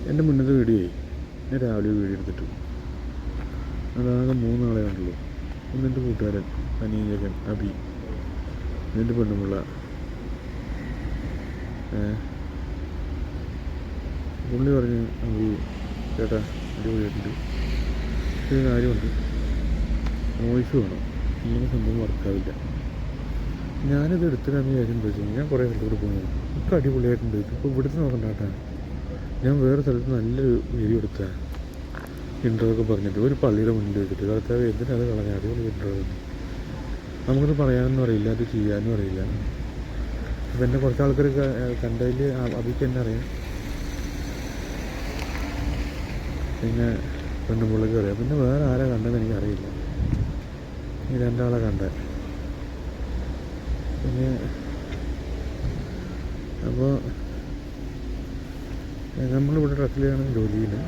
എൻ്റെ മുന്നത്തെ വീഡിയോയെ ഞാൻ രാവിലെ വീഡിയോ എടുത്തിട്ടു. അതാകെ 3 നാളെ കണ്ടുള്ളൂ. ഒന്നെൻ്റെ കൂട്ടുകാരൻ അനീജകൻ അബി, എൻ്റെ പെണ്ണുമുള്ള പുള്ളി പറഞ്ഞ് അബി ചേട്ടാ അടിപൊളിയായിട്ടുണ്ട്, ഒരു കാര്യമുണ്ട്, വോയിസ് വേണം, ഇങ്ങനെ സംഭവം വർക്കാവില്ല. ഞാനിത് എടുത്തിട്ടാന്ന് വിചാരിച്ചു. ഞാൻ കുറേ സ്ഥലത്തോട് പോകുന്നത് ഒക്കെ അടിപൊളിയായിട്ടുണ്ട്. ഇപ്പോൾ ഇവിടുത്തെ നോക്കണ്ടാട്ടാ, ഞാൻ വേറെ സ്ഥലത്ത് നല്ലൊരു വീഡിയോ എടുത്താൽ ഇൻട്രോ ഒക്കെ പറഞ്ഞിട്ട് ഒരു പള്ളിയുടെ മുന്നിൽ വെച്ചിട്ട് കർത്താവ് എന്തിനത് കളഞ്ഞ അടിപൊളി ഇൻട്രോ. നമുക്കത് പറയാനൊന്നും അറിയില്ല, അത് ചെയ്യാനും അറിയില്ല. അപ്പം എന്നെ കുറച്ച് ആൾക്കാർ കണ്ടതിൽ അബിക്ക് എന്നെ അറിയാം, പിന്നെ പെണ്ണുപിള്ളക്ക് അറിയാം, പിന്നെ വേറെ ആരാ കണ്ടതെന്ന് എനിക്കറിയില്ല. ഈ 2 ആളെ കണ്ടേ. പിന്നെ അപ്പോൾ നമ്മളിവിടെ ട്രക്കിലാണ് ജോലി ചെയ്യുന്നത്.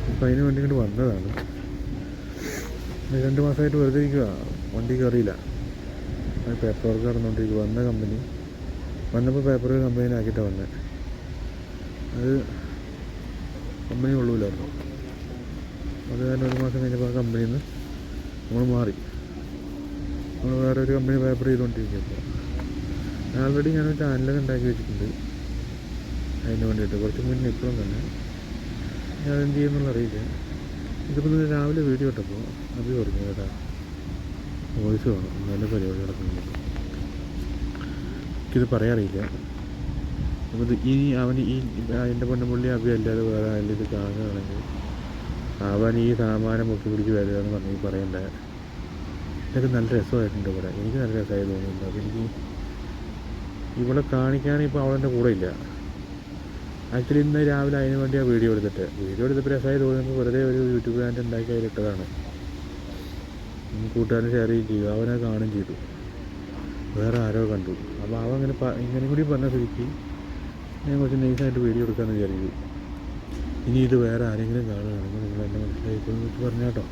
അപ്പം അതിന് വേണ്ടി ഇങ്ങോട്ട് വന്നതാണ്. 2 മാസമായിട്ട് വെറുതെ ഇരിക്കുക, വണ്ടിക്ക് അറിയില്ല. പേപ്പർ വർക്ക് നടന്നുകൊണ്ടിരിക്കുക. വന്ന കമ്പനി വന്നപ്പോൾ പേപ്പർ കമ്പനിയിലാക്കിയിട്ടാണ് വന്നത്. അത് കമ്പനി കൊള്ളൂലായിരുന്നു. അത് കാരണം 1 മാസം കഴിഞ്ഞപ്പോൾ ആ കമ്പനിയിൽ നിന്ന് നമ്മൾ മാറി. നമ്മൾ വേറെ ഒരു കമ്പനി പേപ്പർ ചെയ്തുകൊണ്ടിരിക്കുക. അപ്പോൾ ആൾറെഡി ഞാനൊരു ചാനലൊക്കെ ഉണ്ടാക്കി വെച്ചിട്ടുണ്ട് അതിന് വേണ്ടിയിട്ട്, കുറച്ച് മുന്നേ ഇപ്പോഴും തന്നെ. ഞാൻ എന്ത് ചെയ്യുന്നുള്ള അറിയില്ല. ഇതിപ്പോൾ നിങ്ങൾ രാവിലെ വീഡിയോ ഇട്ടപ്പോൾ അത് പറഞ്ഞു കേട്ടാ വോയിസ് വേണം, നല്ല പരിപാടി നടക്കുന്നുണ്ട്. എനിക്കിത് പറയാറിയില്ല. അപ്പോൾ ഇത് ഇനി അവൻ എൻ്റെ പെണ്ണുപുള്ളി അഭി അല്ലാതെ വേറെ ആരും ഇത് കാണുകയാണെങ്കിൽ അവൻ ഈ സാമാനം മുക്കി പിടിച്ച് വരിക എന്ന് പറഞ്ഞ് പറയണ്ടേ. ഇതൊക്കെ നല്ല രസമായിട്ടുണ്ട് ഇവിടെ, എനിക്ക് നല്ല രസമായി തോന്നുന്നുണ്ട്. അപ്പോൾ എനിക്ക് ഇവിടെ കാണിക്കാൻ ഇപ്പോൾ അവളെൻ്റെ കൂടെ ഇല്ല. ആക്ച്വലി ഇന്ന് രാവിലെ അതിന് വേണ്ടി ആ വീഡിയോ എടുത്തപ്പോൾ രസമായി തോന്നുമ്പോൾ വെറുതെ ഒരു യൂട്യൂബ് ചാനൽ ഉണ്ടാക്കി അതിലിട്ടതാണ്. കൂട്ടുകാരൻ ഷെയർ ചെയ്യുകയും ചെയ്തു, അവനെ കാണുകയും ചെയ്തു, വേറെ ആരോ കണ്ടു. അപ്പോൾ അവൻ ഇങ്ങനെ കൂടി പറഞ്ഞ സ്ഥിതിക്ക് ഞാൻ കുറച്ച് നൈസായിട്ട് വീഡിയോ എടുക്കാമെന്ന് വിചാരിച്ചു. ഇനി ഇത് വേറെ ആരെങ്കിലും കാണുകയാണെങ്കിൽ നിങ്ങൾ എന്നെ മനസ്സിലായിക്കോളെന്ന് വെച്ച് പറഞ്ഞാട്ടോ.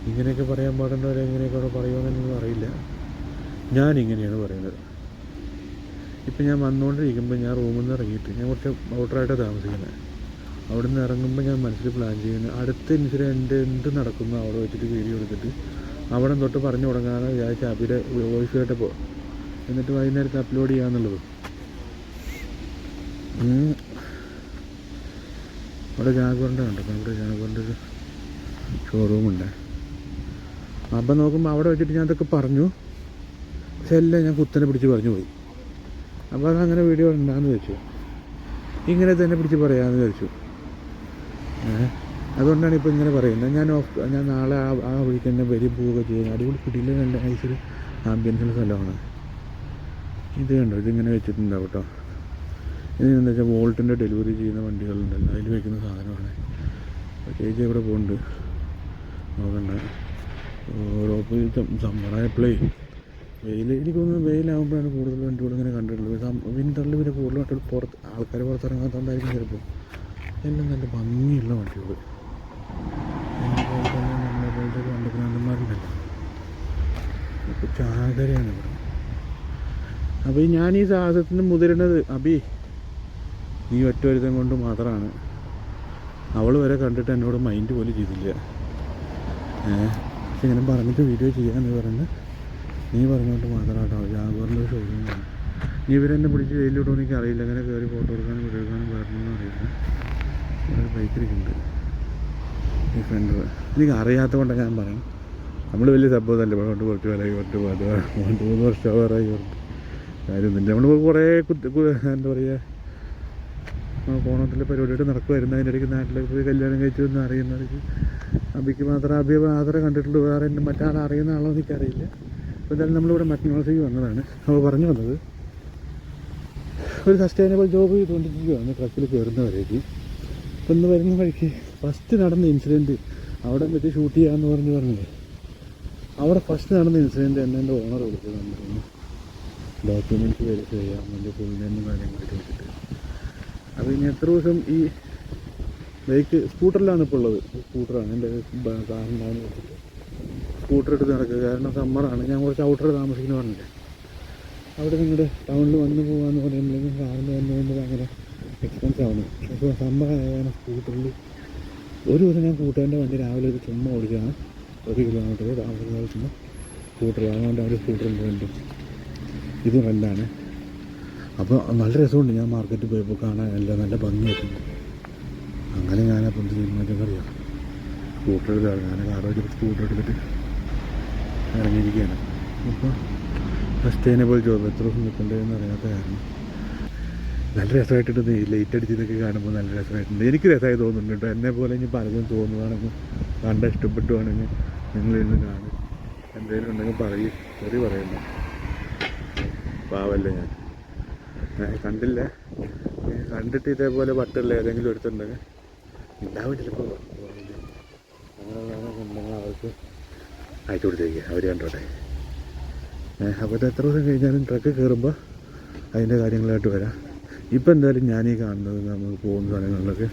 ഇങ്ങനെയൊക്കെ പറയാൻ പാടേണ്ടവരെ എങ്ങനെയൊക്കെ അവിടെ പറയുമെന്നൊന്നും അറിയില്ല. ഞാനിങ്ങനെയാണ് പറയുന്നത്. ഇപ്പം ഞാൻ വന്നുകൊണ്ടിരിക്കുമ്പോൾ ഞാൻ റൂമിൽ നിന്ന് ഇറങ്ങിയിട്ട് ഞാൻ കുറച്ച് ഔട്ടറായിട്ടാണ് താമസിക്കുന്നത്. അവിടെ നിന്ന് ഇറങ്ങുമ്പോൾ ഞാൻ മനസ്സിൽ പ്ലാൻ ചെയ്യുന്നത് അടുത്ത ഇൻസിഡൻറ്റ് എന്ത് നടക്കുന്നു അവിടെ വെച്ചിട്ട് വീഡിയോ എടുത്തിട്ട് അവിടെ തൊട്ട് പറഞ്ഞു തുടങ്ങാമെന്ന് വിചാരിച്ച അബിയുടെ വോയിസ് കേട്ടപ്പോൾ, എന്നിട്ട് വൈകുന്നേരത്ത് അപ്ലോഡ് ചെയ്യാമെന്നുള്ളത്. അവിടെ ജാഗ്വറിൻ്റെ കണ്ടോ, അവിടെ ജാഗ്വറിൻ്റെ ഒരു ഷോറൂമുണ്ട്. അപ്പം നോക്കുമ്പോൾ അവിടെ വെച്ചിട്ട് ഞാൻ അതൊക്കെ പറഞ്ഞു, പക്ഷെ എല്ലാം ഞാൻ കുത്തനെ പിടിച്ച് പറഞ്ഞു പോയി. അപ്പോൾ അതങ്ങനെ വീഡിയോ ഉണ്ടാകുമെന്ന് വെച്ചു, ഇങ്ങനെ തന്നെ പിടിച്ച് പറയാമെന്ന് വിചാരിച്ചു. അതുകൊണ്ടാണ് ഇപ്പോൾ ഇങ്ങനെ പറയുന്നത്. ഞാൻ നാളെ ആ വഴിക്ക് തന്നെ വരി പോവുക ചെയ്യുന്നത്. അടിപൊളി കിട്ടിയില്ല, നല്ല നൈസൊരു ആംബിയൻസുള്ള സ്ഥലമാണ്. ഇത് കണ്ടോ, ഇതിങ്ങനെ വെച്ചിട്ടുണ്ടാവും കേട്ടോ. ഇതിനെന്താ വെച്ചാൽ വോൾട്ടിൻ്റെ ഡെലിവറി ചെയ്യുന്ന വണ്ടികളുണ്ടല്ലോ, അതിൽ വയ്ക്കുന്ന സാധനമാണ്. ചേച്ചി ഇവിടെ പോകുന്നുണ്ട്, നോക്കണ്ട. ഓരോ സമ്മറായപ്പോഴേ എനിക്ക് തോന്നുന്നു വെയിലാകുമ്പോഴാണ് കൂടുതൽ വണ്ടികൾ ഇങ്ങനെ കണ്ടിട്ടുള്ളത്. വിൻ്ററിൽ പിന്നെ കൂടുതൽ വണ്ടികൾ ആൾക്കാർ പുറത്തിറങ്ങാത്തതുകൊണ്ടായിരിക്കും ചിലപ്പോൾ. എല്ലാം നല്ല ഭംഗിയുള്ള വണ്ടികൾ, അതുപോലെ തന്നെ നമ്മളെ പോലത്തെ വണ്ടിഭ്രാന്തന്മാരുണ്ടല്ലോ, ഇപ്പോൾ ചാകരയാണ് ഇവിടെ. അപ്പോൾ ഞാൻ ഈ സാഹസത്തിന് മുതിരുന്നത് അബി നീ ഒറ്റ ഒരുത്തം കൊണ്ട് മാത്രമാണ്. അവൾ വരെ കണ്ടിട്ട് എന്നോട് മൈൻഡ് പോലും ചെയ്തില്ല. പക്ഷെ ഇങ്ങനെ പറഞ്ഞിട്ട് വീഡിയോ ചെയ്യാമെന്ന് പറഞ്ഞ് നീ പറഞ്ഞുകൊണ്ട് മാത്രമാട്ടോ. ജാഗ്വറിൻ്റെ ഷോറൂമാണ്. നീ ഇവരെന്നെ പിടിച്ച് വെയിലിടുമെന്ന് എനിക്ക് അറിയില്ല. അങ്ങനെ കയറി ഫോട്ടോ എടുക്കാനും വീഡിയോ എടുക്കാനും വരണമെന്ന് അറിയില്ല. ഒരു ബൈക്കിരിക്കുന്നുണ്ട് ഈ ഫ്രണ്ട്. എനിക്ക് അറിയാത്തത് കൊണ്ടാണ് ഞാൻ പറയാം. നമ്മൾ വലിയ സംഭവമല്ലേ, കൊണ്ട് കുറച്ച് വിലയായി 3 വർഷം വേറായി കാര്യമൊന്നുമില്ല. നമ്മൾ കുറേ എന്താ പറയുക, ഓണത്തിൻ്റെ പരിപാടിയായിട്ട് നടക്കുമായിരുന്നു. അതിൻ്റെ ഇടയ്ക്ക് നാട്ടിലേക്ക് പോയി കല്യാണം കഴിച്ചു എന്ന് അറിയുന്നവർക്ക് അബിക്ക് മാത്രം അബിയെ മാത്രമേ കണ്ടിട്ടുള്ളൂ, വേറെ എൻ്റെ മറ്റാളെ അറിയുന്ന ആളോ എനിക്കറിയില്ല. അപ്പോൾ എന്തായാലും നമ്മളിവിടെ മറ്റന്നാളത്തേക്ക് വന്നതാണ്. അപ്പോൾ പറഞ്ഞു വന്നത് ഒരു സസ്റ്റൈനബിൾ ജോബ് ചെയ്തുകൊണ്ടിരിക്കുകയാണ് ട്രക്കിൽ കയറുന്നവരേക്ക്. അപ്പോൾ ഇന്ന് വരുന്ന വഴിക്ക് ഫസ്റ്റ് നടന്ന ഇൻസിഡൻറ്റ് അവിടെ വെച്ച് ഷൂട്ട് ചെയ്യാമെന്ന് പറഞ്ഞില്ലേ, അവിടെ ഫസ്റ്റ് നടന്ന ഇൻസിഡൻറ്റ് എന്നെ എൻ്റെ ഓണർ വിളിച്ചത്. നമ്മൾ ഡോക്യുമെൻറ്റ്സ് വെരിഫൈ ചെയ്യാൻ വേണ്ടി ഫുൾ നെയിമും കാര്യങ്ങളൊക്കെ വെച്ചിട്ട്. അപ്പോൾ ഇനി എത്ര ദിവസം ഈ ബൈക്ക് സ്കൂട്ടറിലാണ് ഇപ്പോൾ ഉള്ളത്. സ്കൂട്ടറാണ് എൻ്റെ കാറിനാണ് വെച്ചിട്ട് സ്കൂട്ടർ എടുത്ത് നടക്കുക. കാരണം സമ്മറാണ്. ഞാൻ കുറച്ച് ഔട്ടർ താമസിക്കുന്നു പറഞ്ഞില്ലേ, അവിടെ നിങ്ങളുടെ ടൗണിൽ വന്ന് പോകാമെന്ന് പറയുമ്പോഴേക്കും കാറിൽ വന്നുകൊണ്ട് അങ്ങനെ എക്സ്പെൻസ് ആവുന്നു. അപ്പോൾ സമ്മർ സ്കൂട്ടറിൽ ഒരു ദിവസം ഞാൻ കൂട്ടുകാരൻ്റെ വണ്ടി രാവിലെ ഒരു ചുമ്മാ ഓടിക്കുകയാണ് 1 കിലോമീറ്റർ രാവിലെ ചുമ്മാ സ്കൂട്ടർ അതുകൊണ്ട് അവർ സ്കൂട്ടറിൽ റെൻറ്റും ഇത് റെൻ്റാണ്. അപ്പോൾ നല്ല രസമുണ്ട്. ഞാൻ മാർക്കറ്റിൽ പോയപ്പോൾ കാണാൻ എല്ലാം നല്ല ഭംഗിയായിട്ടുണ്ട്. അങ്ങനെ ഞാനപ്പോൾ എന്ത് ചെയ്യുന്നതൊക്കെ അറിയാം, സ്കൂട്ടർ എടുത്താണ്. ഞാൻ കാർ വെച്ചിട്ട് സ്കൂട്ടർ എടുത്തിട്ട് ഇറങ്ങിയിരിക്കുകയാണ്. ഇപ്പോൾ സസ്റ്റൈനബിൾ ജോബ് എത്ര ദിവസം നിൽക്കേണ്ടതെന്ന് അറിയാത്ത കാരണം നല്ല രസമായിട്ടുണ്ട്. ലൈറ്റ് അടിച്ചതൊക്കെ കാണുമ്പോൾ നല്ല രസമായിട്ടുണ്ട്. എനിക്ക് രസമായി തോന്നുന്നുണ്ട് കേട്ടോ. എന്നെ പോലെ ഇനി പലതും തോന്നുകയാണെങ്കിൽ കണ്ട ഇഷ്ടപ്പെട്ടുവാണെങ്കിൽ നിങ്ങളിരുന്ന് കാണും. എന്തെങ്കിലും ഉണ്ടെങ്കിൽ പറയും, ചെറിയ പറയണ്ട, പാവല്ലേ ഞാൻ കണ്ടില്ല. കണ്ടിട്ട് ഇതേപോലെ പട്ടുള്ള ഏതെങ്കിലും എടുത്തിട്ടുണ്ടെങ്കിൽ ഉണ്ടാവും ചിലപ്പോൾ. അങ്ങനെ ഉണ്ടെങ്കിൽ അവർക്ക് അയച്ചു കൊടുത്തേക്കുക, അവർ കണ്ടോട്ടെ. അപ്പോൾ ഇത് എത്ര ദിവസം കഴിഞ്ഞാലും ട്രക്ക് കയറുമ്പോൾ അതിൻ്റെ കാര്യങ്ങളായിട്ട് വരാം. ഇപ്പം എന്തായാലും ഞാനീ കാണുന്നത് നമുക്ക് പോകുന്ന സ്ഥലങ്ങളിലൊക്കെ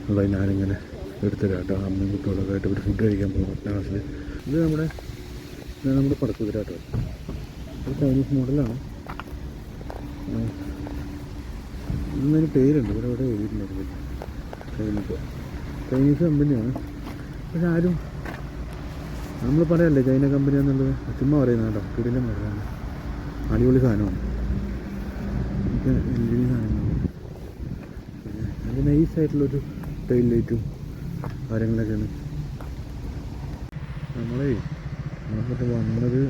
ഉള്ളത് ഞാനിങ്ങനെ എടുത്തുതരാം കേട്ടോ. അമ്മയും കുട്ടികളൊക്കെ ആയിട്ട് ഇവിടെ ഫുഡ് കഴിക്കാൻ പോകും ക്ലാസ്സിൽ. ഇത് നമ്മുടെ പടക്കുതിര കേട്ടോ. ഇത് ചൈനീസ് മോഡലാണ്. ഇന്നൊരു പേരുണ്ട് ഇവിടെ എഴുതിയിട്ടുണ്ടായിരുന്നു. ചൈനീസ് കമ്പനിയാണ്. പക്ഷെ ആരും നമ്മൾ പറയല്ലേ ചൈന കമ്പനിയാണെന്നുള്ളത്, ചുമ്മാ പറയുന്നത് കേട്ടോ. കിടിലം മോഡലാണ്, അടിപൊളി സാധനമാണ്. LED സാധനങ്ങളാണ്. അത് നൈസായിട്ടുള്ളൊരു ടൈൽ ലൈറ്റും കാര്യങ്ങളൊക്കെയാണ്. നമ്മളിപ്പോൾ വന്നത്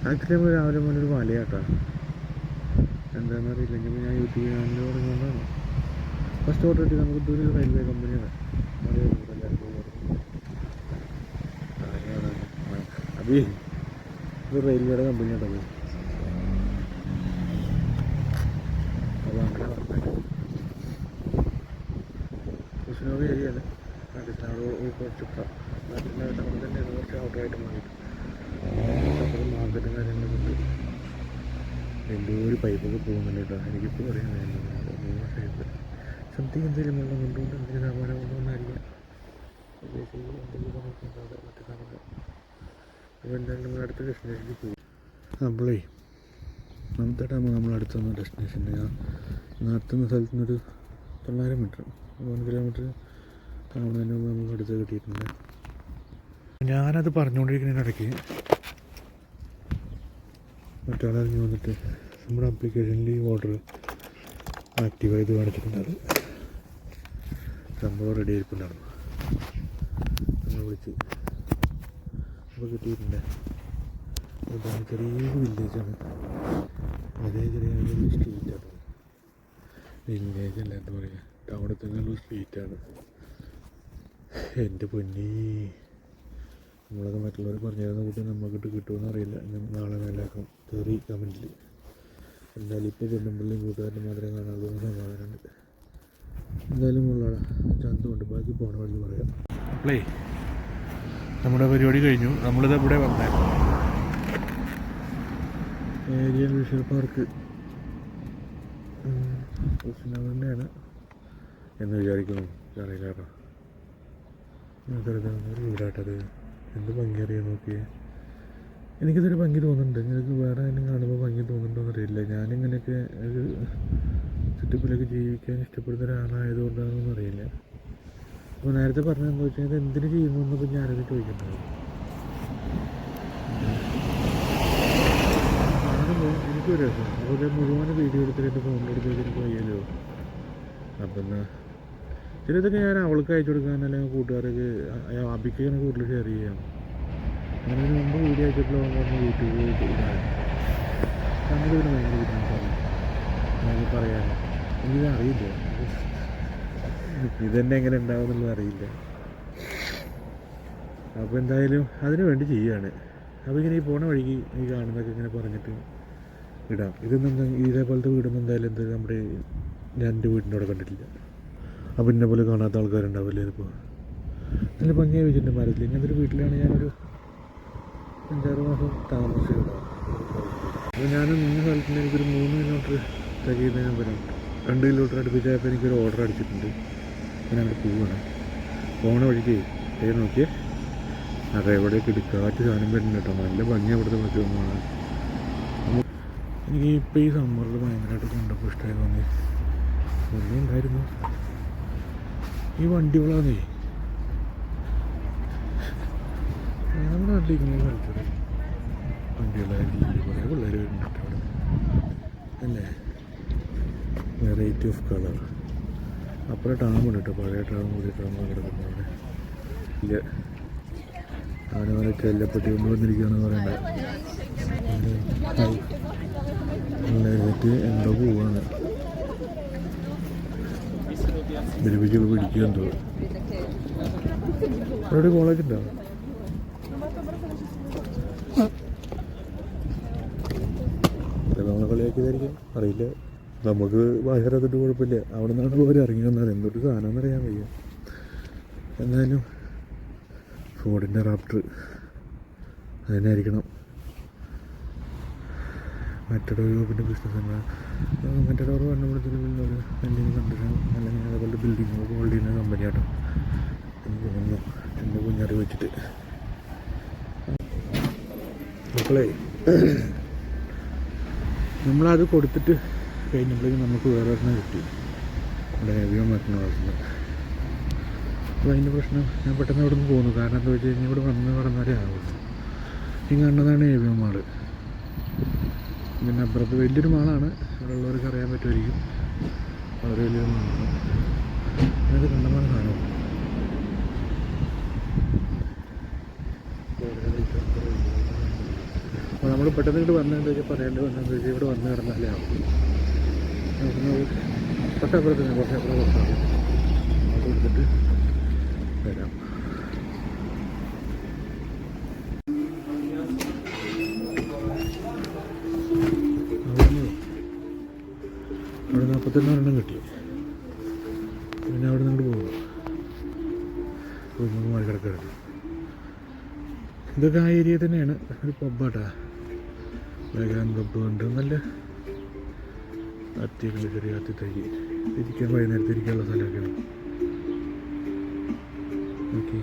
ആക്ച്വലി നമ്മൾ രാവിലെ മുതൽ ഒരു വലയാട്ടാണ്. എന്താണെന്ന് അറിയില്ലെങ്കിൽ ഞാൻ യൂട്യൂബ് ചാനലിൽ തുടങ്ങുന്നതാണ്. ഫസ്റ്റ് ഓർഡർ കിട്ടി നമുക്ക് ഇതൊരു റെയിൽവേ കമ്പനിയാണ്. അബി ഇത് റെയിൽവേയുടെ കമ്പനിയാണ് അത്. അപ്പോൾ അങ്ങനെ പറഞ്ഞാൽ കൃഷ്ണോട് ഏരിയല്ല, കൃഷ്ണോട് കുറച്ച് ടൗണിൽ തന്നെ കുറച്ച് ഔട്ടായിട്ട് മാറിയിട്ട് അപ്പുറം മാർക്കറ്റും കാര്യങ്ങളൊക്കെ ഉണ്ട്. എന്തോ ഒരു പൈപ്പൊക്കെ പോകുന്നുണ്ട് കേട്ടോ. എനിക്കിപ്പോൾ പറയാൻ കഴിയുന്നത് സംതിങ് എന്തെങ്കിലും വെള്ളം കൊണ്ടുകൊണ്ട് എന്തെങ്കിലും സാമാനം കൊണ്ടുവന്നായിരിക്കാം. മറ്റു സാധനങ്ങൾ. അപ്പോൾ എന്തായാലും നമ്മൾ അടുത്ത ഡെസ്റ്റിനേഷനിൽ പോകും. നമ്മളേ നമുക്കായിട്ടാകുമ്പോൾ നമ്മൾ അടുത്തുന്ന ഡെസ്റ്റിനേഷൻ്റെ ഞാൻ നടത്തുന്ന സ്ഥലത്തു നിന്നൊരു 900 മീറ്റർ 1 കിലോമീറ്റർ ആവുന്നതിന് മുമ്പ് നമുക്ക് അടുത്ത് കിട്ടിയിട്ടുണ്ട്. ഞാനത് പറഞ്ഞുകൊണ്ടിരിക്കുന്നതിനിടയ്ക്ക് മറ്റാളിറങ്ങി വന്നിട്ട് നമ്മുടെ ആപ്ലിക്കേഷനിൽ ഈ ഓർഡർ ആക്റ്റീവ് ചെയ്ത് കാണിച്ചിട്ടുണ്ടായിരുന്നു. സംഭവം റെഡി ആയിരിക്കുന്നുണ്ടായിരുന്നു. നമ്മൾ വിളിച്ച് അപ്പോൾ കിട്ടിയിട്ടുണ്ട്. അതാണ് ചെറിയ വില്ലേജാണ്. അതേ ചെറിയ സ്ട്രീറ്റാണ്. വില്ലേജ് അല്ല എന്താ പറയുക, ടൗണിൽ തന്നെയുള്ള സ്ട്രീറ്റാണ്. എൻ്റെ പൊന്നി, നമ്മളൊക്കെ മറ്റുള്ളവർ പറഞ്ഞു തരുന്ന കൂട്ടി നമുക്കിട്ട് കിട്ടുമെന്ന് അറിയില്ല. നാളെ മേലാക്കും കയറി കമൻറ്റിൽ. എന്തായാലും ഇപ്പോൾ ചെല്ലുമ്പള്ളിയും കൂട്ടുകാരൻ്റെ മാത്രമേ കാണാതെ സമാധാനമുണ്ട്. എന്തായാലും ഉള്ളതാണ് ചന്തമുണ്ട്. ബാക്കി പോണ വഴി പറയാം. അപ്പളേ നമ്മുടെ പരിപാടി കഴിഞ്ഞു. നമ്മളിത് ഇവിടെ വന്നേ ഏരിയൽ വിഷ്വൽ പാർക്ക് തന്നെയാണ് എന്ന് വിചാരിക്കുന്നു. അറിയില്ല കേട്ടോ. ഒരു വീടാട്ടത് എന്ത് ഭംഗി അറിയാൻ നോക്കിയേ. എനിക്കിതൊരു ഭംഗി തോന്നുന്നുണ്ട്. നിങ്ങൾക്ക് വേറെ ആരും കാണുമ്പോൾ ഭംഗി തോന്നുന്നുണ്ടോയെന്ന് അറിയില്ല. ഞാനിങ്ങനെയൊക്കെ ഒരു ചുറ്റുപ്പിലൊക്കെ ജീവിക്കാൻ ഇഷ്ടപ്പെടുന്ന ഒരാളായതുകൊണ്ടാണെന്നൊന്നും അറിയില്ല. അപ്പോൾ നേരത്തെ പറഞ്ഞതെന്ന് വെച്ചാൽ ഇത് എന്തിനു ചെയ്യുന്നു എന്നപ്പോൾ ഞാനത് ചോദിക്കുന്നത്. കാണുമ്പോൾ എനിക്കൊരു രസം. അതുപോലെ മുഴുവൻ വീഡിയോ എടുത്തിട്ട് എൻ്റെ ഫോണിലെടുത്ത് എനിക്ക് വയ്യല്ലോ. അപ്പം എന്നാൽ ചിലതൊക്കെ ഞാൻ അവൾക്ക് അയച്ചു കൊടുക്കാൻ അല്ലെങ്കിൽ കൂട്ടുകാർക്ക് അബിക്കാണ് കൂടുതൽ ഷെയർ ചെയ്യാം. അങ്ങനെ ഒരു മുമ്പ് വീഡിയോ അയച്ചിട്ടുള്ള യൂട്യൂബ് ഇടാൻ നമ്മളിതിന് ഭയങ്കര ബുദ്ധിമുട്ടാണ് ഞാൻ പറയാൻ. എനിക്കിത് അറിയില്ല, ഇതന്നെ എങ്ങനെ ഉണ്ടാവും എന്നുള്ളത് അറിയില്ല. അപ്പോൾ എന്തായാലും അതിന് വേണ്ടി ചെയ്യുകയാണ്. അപ്പോൾ ഇങ്ങനെ ഈ പോണ വഴിക്ക് ഈ കാണുന്നതൊക്കെ ഇങ്ങനെ പറഞ്ഞിട്ട് ഇടാം. ഇതൊന്നും ഇതേപോലത്തെ വീടൊന്നും എന്തായാലും എന്ത് നമ്മുടെ ഞാൻ എൻ്റെ വീടിൻ്റെ അവിടെ കണ്ടിട്ടില്ല. അപ്പോൾ ഇന്നെ പോലെ കാണാത്ത ആൾക്കാരുണ്ടാവില്ലേ. ഇപ്പോൾ നല്ല ഭംഗിയായി വെച്ചിട്ടുണ്ട് മരത്തിൽ. ഇങ്ങനത്തെ ഒരു വീട്ടിലാണ് ഞാനൊരു 5-6 മാസം താമസിച്ചിട്ടുണ്ടാവും. അപ്പോൾ ഞാൻ നിന്ന സ്ഥലത്തിന് എനിക്കൊരു 3 കിലോമീറ്റർ തികയുന്നതിന് പറ്റും. 2 കിലോമീറ്റർ അടുപ്പിച്ചായപ്പോൾ എനിക്കൊരു ഓർഡർ അടിച്ചിട്ടുണ്ട്. ഞാൻ അവിടെ പോവുകയാണ്. പോണ വഴിക്ക് ഏത് നോക്കിയേ അതെ എവിടെയൊക്കെ എടുക്കാറ്റ് സാധനം വരുന്നുണ്ട് കേട്ടോ. നല്ല ഭംഗി അവിടുത്തെ മറ്റു ഒന്നാണ്. എനിക്ക് ഇപ്പോൾ ഈ സമ്മറിൽ ഭയങ്കരമായിട്ട് കണ്ടപ്പോൾ ഇഷ്ടമായി തോന്നി. മുന്നേ ഉണ്ടായിരുന്നു. ഈ വണ്ടികളാണേ നമ്മുടെ നാട്ടിൽ ഇങ്ങനെ കളിച്ചത് വണ്ടികളായിരിക്കും. കുറേ പിള്ളേർ വരുന്നുണ്ട് അവിടെ അല്ലേ. Variety of colour. അപ്പുറം ഡാമുണ്ട് കേട്ടോ, പഴയ ഡാം പുതിയ ഡാം കിടക്കുന്നത് അവിടെ. ഇല്ല അവനവരെ ചെല്ലപ്പെട്ടി കൊണ്ടുവന്നിരിക്കുകയാണെന്ന് പറയണ്ട. പിള്ളേർക്ക് എന്തോ പോവാണ്, ബലിപ്പിച്ച് പിടിക്കുക എന്തോ. അവിടെ കോളേജ് ഉണ്ടോ? നമ്മളെ കളിയാക്കിയതായിരിക്കും, അറിയില്ല. നമുക്ക് ഭാഷ അറിയാത്തിട്ട് കുഴപ്പമില്ല. അവിടെ നിന്നാണ് പോയി ഇറങ്ങി വന്നാൽ എന്തൊരു സാധനം എന്നറിയാൻ വയ്യ. എന്നാലും ഫോർഡിൻ്റെ റാപ്റ്റർ അതിനെ ആയിരിക്കണം. മറ്റൊരു പിന്നെ ബിസിനസ് മറ്റൊരു പറഞ്ഞപ്പോഴത്തേനും പിന്നെ ഒരു എന്തെങ്കിലും കണ്ടിട്ട് അല്ലെങ്കിൽ അതേപോലെ ബിൽഡിങ്ങോ ഹോൾഡ് ചെയ്യുന്ന കമ്പനിയാട്ടോ എനിക്ക് തോന്നുന്നു. എൻ്റെ കുഞ്ഞറി വെച്ചിട്ട് മക്കളെ നമ്മളത് കൊടുത്തിട്ട് കഴിഞ്ഞപ്പോഴേക്കും നമുക്ക് വേറെ ഒരെണ്ണം കിട്ടി. ഇവിടെ എവിഎം വെക്കുന്ന വളർത്തുന്നത്. അപ്പോൾ അതിൻ്റെ പ്രശ്നം ഞാൻ പെട്ടെന്ന് ഇവിടെ നിന്ന് പോകുന്നു. കാരണം എന്താ വെച്ച് കഴിഞ്ഞാൽ ഇവിടെ വന്ന് കടന്നാലേ ആവുള്ളൂ. ഈ കണ്ടതാണ് എവിഎം മാള്. പിന്നെ അപ്പുറത്ത് വലിയൊരു മാളാണ്, അവിടെ ഉള്ളവർക്ക് അറിയാൻ പറ്റുമായിരിക്കും. വളരെ വലിയൊരു മാളാണ്. അത് കണ്ടமான സാധനമാണ്. അപ്പോൾ നമ്മൾ പെട്ടെന്ന് ഇങ്ങോട്ട് വന്നതെന്ന് വെച്ചാൽ പറയേണ്ടത് വന്നതെന്ന് വെച്ചാൽ ഇവിടെ വന്ന് കിടന്നാലേ ആവും. തൊട്ടപ്പുറത്ത് തന്നെ കുറച്ചപ്പുറം കൊടുത്താൽ അത് കൊടുത്തിട്ട് വരാം. അവിടെ 41 കിട്ടി. പിന്നെ അവിടെ നിന്ന് പോകുന്നു. മാറി കിടക്കുകയാണ്. ഇതൊക്കെ ആ ഏരിയ തന്നെയാണ്. ഒരു പബ്ബാട്ടാ, ബാക്ക്ഗ്രൗണ്ട് പബ്ബ് ഉണ്ട്. നല്ല അത്തിയൊക്കെ ചെറിയ അത്തിത്തൈ ഇരിക്കാൻ വൈകുന്നേരത്ത് ഇരിക്കാനുള്ള സ്ഥലമൊക്കെയാണ്. ഓക്കെ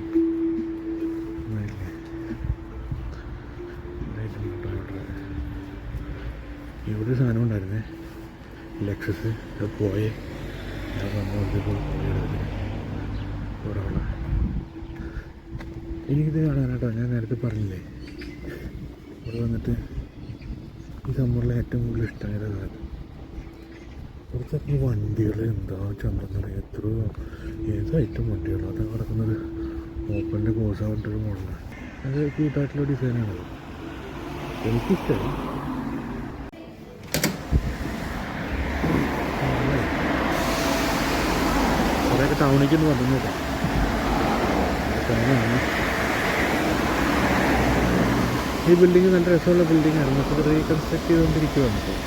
ഇവിടെ ഒരു സാധനം ഉണ്ടായിരുന്നേ, ലെക്സസ്. അത് പോയേ ഒരാളെ എനിക്കിത് കാണാനാട്ടോ. ഞാൻ നേരത്തെ പറഞ്ഞില്ലേ, ഇവിടെ വന്നിട്ട് ഈ സമ്മറിൽ ഏറ്റവും കൂടുതൽ ഇഷ്ടമായ കാര്യം കുറച്ചധികം വണ്ടികൾ. എന്താ ചന്ദ്രൻ എത്രയോ ഏത് ഐറ്റം വണ്ടികളോ അതാണ് കിടക്കുന്നത്. ഓപ്പണിൻ്റെ കോഴ്സായിട്ടൊരു മോഡലാണ്. അത് ക്യൂട്ടായിട്ടുള്ള ഡിസൈനാണത്, എനിക്കിഷ്ടമായി. കുറേയൊക്കെ ടൗണിലേക്ക് ഒന്ന് വന്നു കേട്ടോ. ടൗണാണ്. ഈ ബിൽഡിങ് നല്ല രസമുള്ള ബിൽഡിംഗ് ആയിരുന്നു. അപ്പോൾ റീകൺസ്ട്രക്ട് ചെയ്തുകൊണ്ടിരിക്കുകയാണ്. ഇപ്പോൾ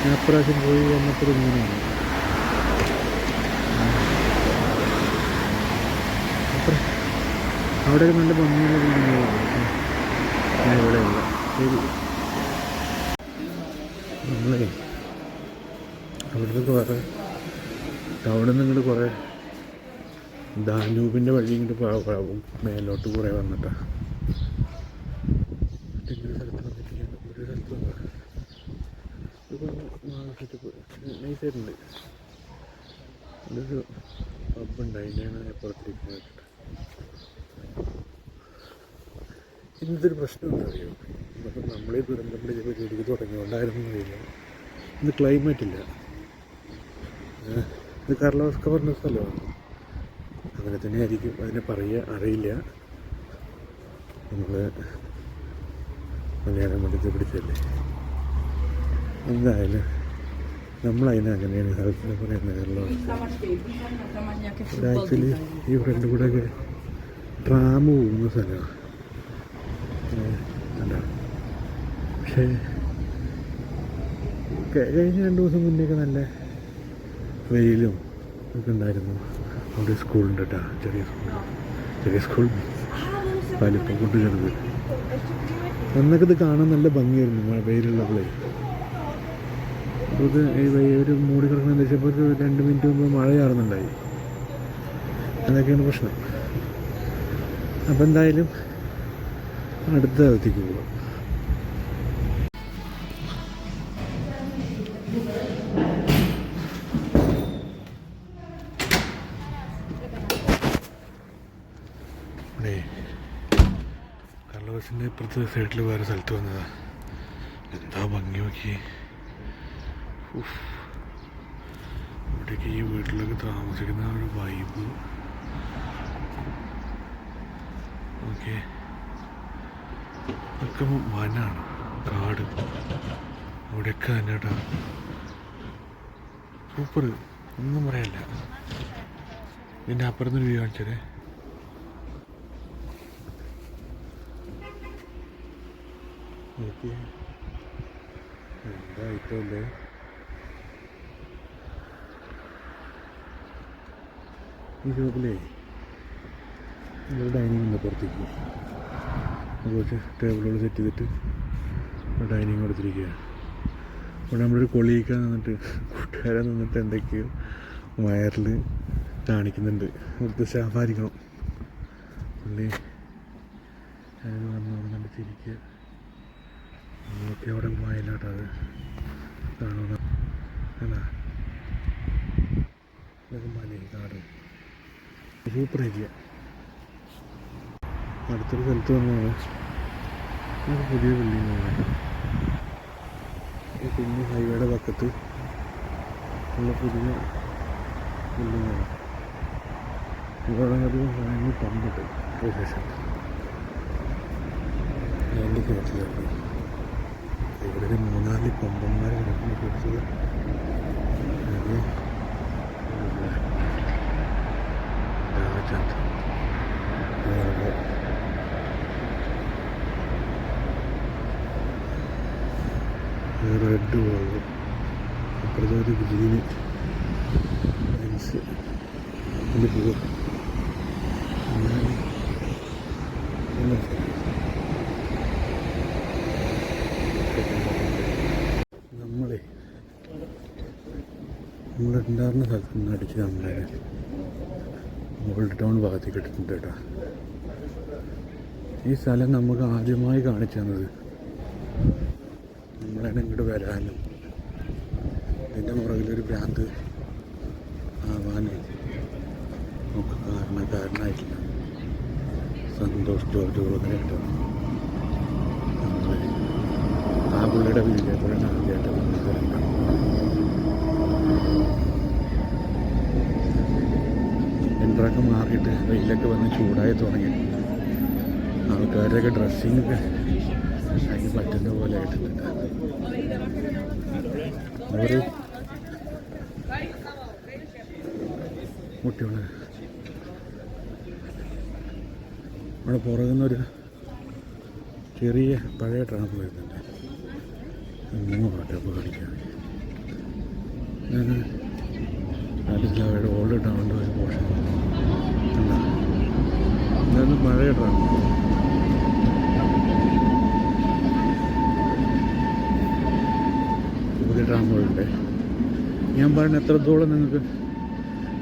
ഞാൻ അപ്രാവശ്യം പോയി വന്നപ്പോൾ ഇങ്ങനെയാണ്. അപ്പം അവിടെ ഒരു നല്ല ഭംഗിയുള്ള ബിൽഡിങ്ങാണ്. ഞാൻ ഇവിടെയുള്ള ശരി നമ്മളെ അവിടുന്ന് കുറേ ടൗണിൽ നിന്ന് ഇങ്ങോട്ട് കുറേ ദാനൂപിൻ്റെ വഴി ഇങ്ങോട്ട് മേലോട്ട് കുറേ വന്നിട്ടാണ് ഇങ്ങനെ സ്ഥലത്ത് വന്നിരിക്കുകയാണ്. ഒരു സ്ഥലത്ത് വന്നത് സെറ്റപ്പ് നൈസായിട്ടുണ്ട്. ഇതൊരു പബ്ബുണ്ട്, അതിൻ്റെയാണ് അപ്പുറത്തിരിക്കുന്നത്. ഇന്നതൊരു പ്രശ്നം എന്താ അറിയോ, ഇപ്പം നമ്മളീ ദുരന്തം ജോലിക്ക് തുടങ്ങിയോണ്ടായിരുന്നു കഴിഞ്ഞാൽ ഇന്ന് ക്ലൈമറ്റ് ഇല്ല. ഇത് കാർലോസ്ക പറഞ്ഞ സ്ഥലമാണ്. അങ്ങനെ തന്നെ ആയിരിക്കും അതിനെ പറയുക, അറിയില്ല. നമ്മൾ മലയാളം പഠിച്ച് പിടിച്ചല്ലേ. എന്തായാലും നമ്മളതിനെ അങ്ങനെയാണ് സ്ഥലത്തിന് പറയുന്നത്. ഇവിടെ ആക്ച്വലി ഈ ഫ്രണ്ട് കൂടെയൊക്കെ ട്രാം പോകുന്ന സ്ഥലമാണ്. കണ്ടോ? പക്ഷേ കഴിഞ്ഞ 2 ദിവസം മുന്നേയൊക്കെ നല്ല വെയിലും ഒക്കെ ഉണ്ടായിരുന്നു. അവിടെ സ്കൂളുണ്ട് കേട്ടോ, ചെറിയ സ്കൂൾ വലിപ്പം കൊണ്ട് ചെറുത്. അന്നൊക്കെ ഇത് കാണാൻ നല്ല ഭംഗിയായിരുന്നു വെയിലുള്ളപ്പോഴേ. അപ്പോൾ ഇത് ഒരു മൂടി കിടക്കുന്ന വെച്ചപ്പോൾ ഒരു 2 മിനിറ്റ് മുമ്പ് മഴ ചാറുന്നുണ്ടായി. അതൊക്കെയാണ് പ്രശ്നം. അപ്പം എന്തായാലും അടുത്ത സ്ഥലത്തേക്ക് പോകാം. നമ്മളേ കള്ളബസിൻ്റെ ഇപ്പുറത്തെ സൈഡിൽ വേറെ സ്ഥലത്ത് വന്നതാ. എന്താ ഭംഗി നോക്കി. ഇവിടേക്ക് ഈ വീട്ടിലൊക്കെ താമസിക്കുന്ന ഒരു വൈബ്. ഓക്കെ, ഇതൊക്കെ വനാണ്, കാട്. അവിടെയൊക്കെ തന്നെ കേട്ടോ, സൂപ്പർ, ഒന്നും പറയല്ല. ഇതിൻ്റെ അപ്പുറത്തൊരു വ്യൂ കാണിച്ചതേ. ഓക്കെ, എന്താ ഐറ്റമല്ലേ. ഈ ഷോപ്പിലേ ഒരു ഡൈനിങ് ഉണ്ട് പുറത്തേക്ക്. കുറച്ച് ടേബിളുകൾ സെറ്റ് ചെയ്തിട്ട് ഡൈനിങ് കൊടുത്തിരിക്കുകയാണ്. അപ്പോൾ നമ്മളൊരു കൊളീക്കാൻ നിന്നിട്ട്, കൂട്ടുകാരെ നിന്നിട്ട് എന്തൊക്കെയോ വയറിൽ കാണിക്കുന്നുണ്ട്. അവിടുത്തെ സ്റ്റാഫായിരിക്കണം പുള്ളി. അത് വന്ന് തിരിക്കുക. നമ്മളൊക്കെ അവിടെ പോയാലോട്ടോ, അത് കാണുക. അല്ല, ഇതൊക്കെ മലേ കാട്, സൂപ്പർ ഏരിയ. അടുത്തൊരു സ്ഥലത്ത് വന്നതാണ്. അത് പുതിയ ബിൽഡിങ്ങാണ്. പിന്നെ ഹൈവേയുടെ പക്കത്ത് ഉള്ള പുതിയ ബിൽഡിങ്ങാണ്. ഇവിടെ അധികം സാധനങ്ങൾ പമ്പുണ്ട്. സ്റ്റേഷൻ അതിൻ്റെ കേട്ടിലാണ്. ഇവിടെ ഒരു 3-4 കൊമ്പന്മാർ കിടക്കുന്ന കുറിച്ചത്. റെഡ് ബോൾ, അപ്പുറത്തെ ഒരു ഗ്രീന് ഫെൻസ്. അതിൽ പോകും നമ്മളുണ്ടായിരുന്ന സ്ഥലത്ത് നിന്ന് അടിച്ച് നമ്മളെ ഓൾഡ് ടൗൺ ഭാഗത്തേക്ക് എടുത്തിട്ടുണ്ട് കേട്ടോ. ഈ സ്ഥലം നമുക്ക് ആദ്യമായി കാണിച്ചു തന്നത് നമ്മളാണ് ഇങ്ങോട്ട് വരാനും ഇതിൻ്റെ പുറകിലൊരു ഭ്രാന്ത് ആവാനും ഒക്കെ കാരണക്കാരനായിട്ടില്ല സന്തോഷ് ജോർജ് കുളങ്ങരട്ടോ. നമ്മൾ ആ പുള്ളിയുടെ വീട്ടിലേക്കൂടെ ആദ്യമായിട്ട് വന്നിട്ടുണ്ട്. വിൻ്ററൊക്കെ മാറിയിട്ട് വെയിലൊക്കെ വന്ന് ചൂടായി തുടങ്ങി. ആൾക്കാരുടെയൊക്കെ ഡ്രസ്സിങ്ങൊക്കെ അതിന് പറ്റുന്ന പോലെ ആയിട്ടുണ്ട്. അവർ കുട്ടികൾ അവിടെ പുറകുന്നൊരു ചെറിയ പഴയ ട്രാമ്പ് വരുന്നുണ്ട്. 3 പാട്ടപ്പോൾ കളിക്കാൻ ഞാൻ ആറ്റിസ്ലാവയുടെ ഓൾഡ് ടൗണിൻ്റെ ഒരു പോർഷൻ എന്താ ഇതൊന്ന് പഴയ ട്രാമ്പ്. പുതിയ ട്രാമ്പുകളുണ്ട്. ഞാൻ പറയുന്നത് എത്രത്തോളം നിങ്ങൾക്ക്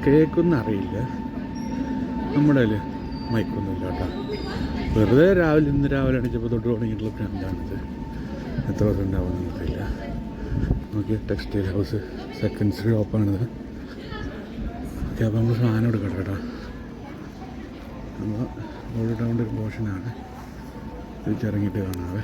കേൾക്കുന്ന അറിയില്ല. നമ്മുടെ കയ്യിൽ മൈക്കൊന്നുമില്ല കേട്ടോ. വെറുതെ ഇന്ന് രാവിലെ അടിച്ചപ്പോൾ തൊട്ട് തുടങ്ങിയിട്ടുള്ള പ്രാന്താണിത്. എത്ര ദിവസം ഉണ്ടാവുമെന്ന് നമുക്കില്ല. നോക്കി, ടെക്സ്റ്റൈൽ ഹൗസ് സെക്കൻഡ്സ് ഷോപ്പാണിത്. ഓക്കെ, അപ്പോൾ നമ്മൾ സാധനം എടുക്കട്ടെ കേട്ടോ. നമ്മൾ ഓൾഡ് ടൗണിൻ്റെ ഒരു പോർഷനാണ്. തിരിച്ചിറങ്ങിയിട്ട് കാണാവേ.